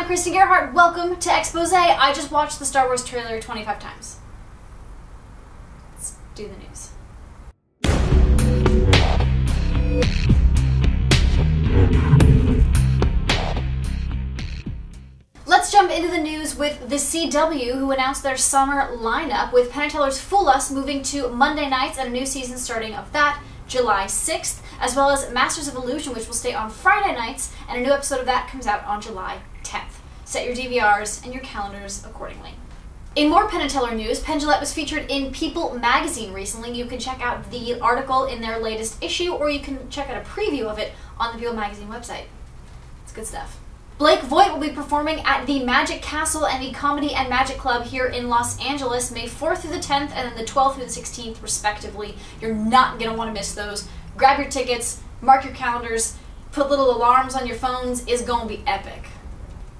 Kristen Gerhardt. Welcome to Exposé. I just watched the Star Wars trailer 25 times. Let's do the news. Let's jump into the news with the CW, who announced their summer lineup, with Penn & Teller's Fool Us moving to Monday nights and a new season starting of that July 6th, as well as Masters of Illusion, which will stay on Friday nights, and a new episode of that comes out on July 10th. Set your DVRs and your calendars accordingly. In more Penn & Teller news, Penn Jillette was featured in People magazine recently. You can check out the article in their latest issue, or you can check out a preview of it on the People magazine website. It's good stuff. Blake Voigt will be performing at the Magic Castle and the Comedy and Magic Club here in Los Angeles, May 4th through the 10th, and then the 12th through the 16th, respectively. You're not going to want to miss those. Grab your tickets, mark your calendars, put little alarms on your phones. It's going to be epic.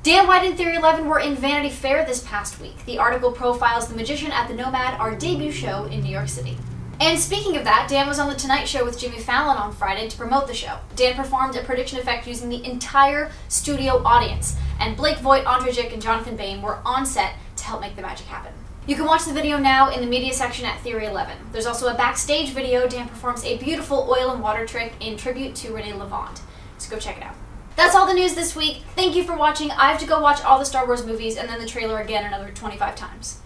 Dan White and Theory 11 were in Vanity Fair this past week. The article profiles the magician at the NoMad, our debut show in New York City. And speaking of that, Dan was on The Tonight Show with Jimmy Fallon on Friday to promote the show. Dan performed a prediction effect using the entire studio audience, and Blake Voigt, Andre Jick, and Jonathan Bain were on set to help make the magic happen. You can watch the video now in the media section at Theory 11. There's also a backstage video. Dan performs a beautiful oil and water trick in tribute to Renee Lavant. So go check it out. That's all the news this week. Thank you for watching. I have to go watch all the Star Wars movies and then the trailer again another 25 times.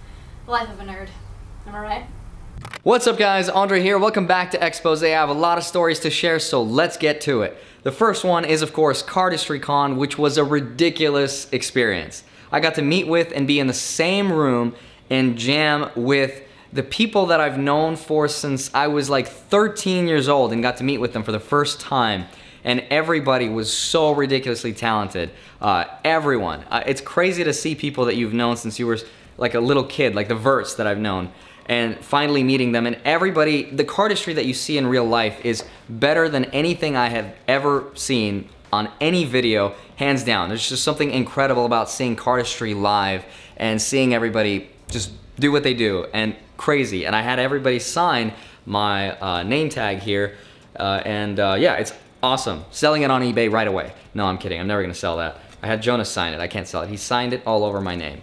The life of a nerd. Am I right? What's up guys, Andre here. Welcome back to Exposé. I have a lot of stories to share, so let's get to it. The first one is, of course, Cardistry Con, which was a ridiculous experience. I got to meet with and be in the same room and jam with the people that I've known for since I was like 13 years old, and got to meet with them for the first time. And everybody was so ridiculously talented. Everyone. It's crazy to see people that you've known since you were like a little kid, like the Verts that I've known, and finally meeting them. And everybody, the cardistry that you see in real life is better than anything I have ever seen on any video, hands down. There's just something incredible about seeing cardistry live and seeing everybody just do what they do, and crazy. And I had everybody sign my name tag here, yeah, it's awesome. Selling it on eBay right away. No, I'm kidding, I'm never gonna sell that. I had Jonas sign it, I can't sell it. He signed it all over my name.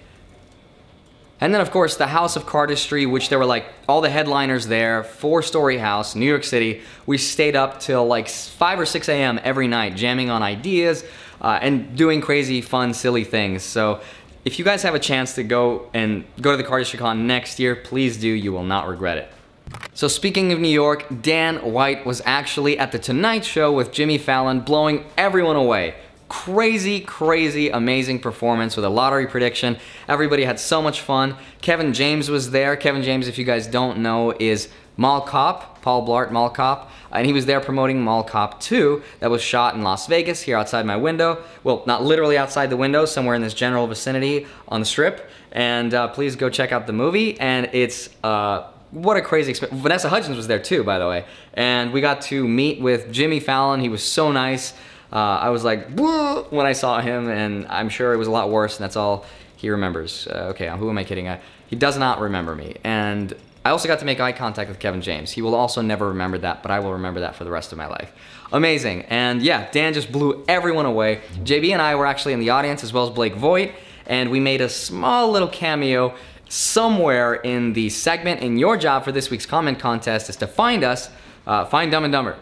And then of course the House of Cardistry, which there were like all the headliners there, 4-story house, New York City. We stayed up till like 5 or 6 a.m. every night, jamming on ideas and doing crazy, fun, silly things. So if you guys have a chance to go to the Cardistry Con next year, please do, you will not regret it. So speaking of New York, Dan White was actually at the Tonight Show with Jimmy Fallon, blowing everyone away. Crazy, crazy, amazing performance with a lottery prediction. Everybody had so much fun. Kevin James was there. Kevin James, if you guys don't know, is Mall Cop, Paul Blart Mall Cop, and he was there promoting Mall Cop 2 that was shot in Las Vegas, here outside my window. Well, not literally outside the window, somewhere in this general vicinity on the Strip. And please go check out the movie, and it's what a crazy experience. Vanessa Hudgens was there too, by the way. And we got to meet with Jimmy Fallon. He was so nice. I was like, whoa, when I saw him, and I'm sure it was a lot worse, and that's all he remembers. Okay, who am I kidding? He does not remember me. And I also got to make eye contact with Kevin James. He will also never remember that, but I will remember that for the rest of my life. Amazing. And yeah, Dan just blew everyone away. JB and I were actually in the audience, as well as Blake Voigt, and we made a small little cameo somewhere in the segment. And your job for this week's comment contest is to find us, find Dumb and Dumber,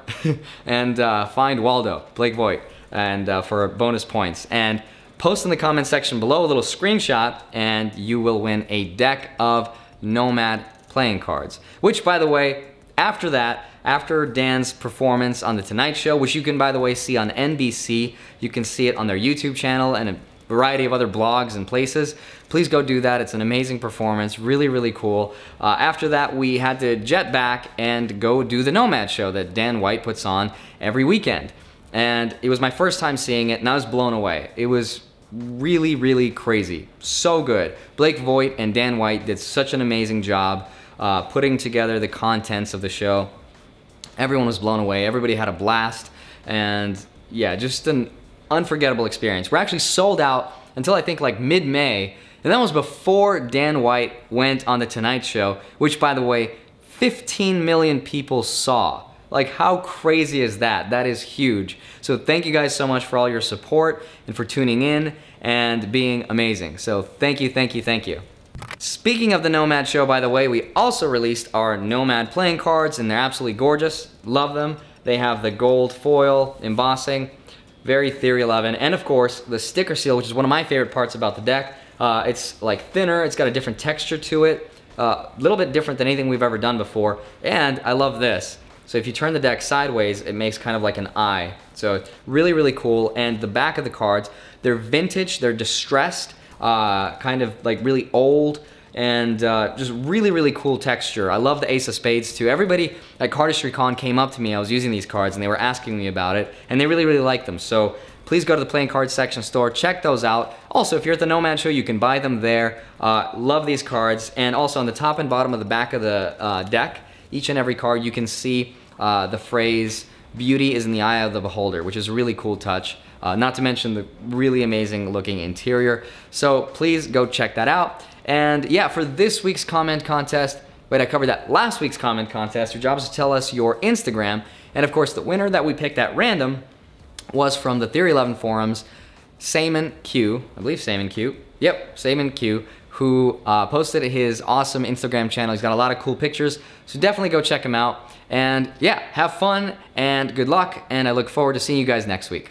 and find Waldo, Blake Voigt, and for bonus points. And post in the comment section below a little screenshot, and you will win a deck of NoMad Playing Cards. Which, by the way, after that, after Dan's performance on The Tonight Show, which you can, by the way, see on NBC, you can see it on their YouTube channel and a variety of other blogs and places. Please go do that. It's an amazing performance, really, really cool. After that, we had to jet back and go do the NoMad show that Dan White puts on every weekend. And it was my first time seeing it, and I was blown away. It was really, really crazy. So good. Blake Voigt and Dan White did such an amazing job putting together the contents of the show. Everyone was blown away. Everybody had a blast. And yeah, just an unforgettable experience. We're actually sold out until I think like mid-May, and that was before Dan White went on The Tonight Show, which, by the way, 15 million people saw. Like, how crazy is that? That is huge. So thank you guys so much for all your support and for tuning in. and being amazing. So thank you, thank you, thank you. Speaking of the NoMad show, by the way, we also released our NoMad Playing Cards, and they're absolutely gorgeous. Love them. They have the gold foil embossing, very Theory 11, and of course the sticker seal, which is one of my favorite parts about the deck. It's like thinner, it's got a different texture to it, a little bit different than anything we've ever done before, and I love this. So if you turn the deck sideways, it makes kind of like an eye. So it's really, really cool. And the back of the cards, they're vintage, they're distressed, kind of like really old, and just really, really cool texture. I love the Ace of Spades too. Everybody at Cardistry Con came up to me, I was using these cards, and they were asking me about it, and they really, really like them. So please go to the Playing Cards section store, check those out. Also, if you're at the NoMad show, you can buy them there. Love these cards. And also on the top and bottom of the back of the deck, each and every card, you can see the phrase, "Beauty is in the eye of the beholder," which is a really cool touch. Not to mention the really amazing looking interior. So please go check that out. And yeah, for this week's comment contest, wait, I covered that last week's comment contest. Your job is to tell us your Instagram. And of course, the winner that we picked at random was from the Theory 11 forums, Saman Q, I believe Saman Q. Yep, Saman Q, who posted his awesome Instagram channel. He's got a lot of cool pictures, so definitely go check him out. And yeah, have fun and good luck, and I look forward to seeing you guys next week.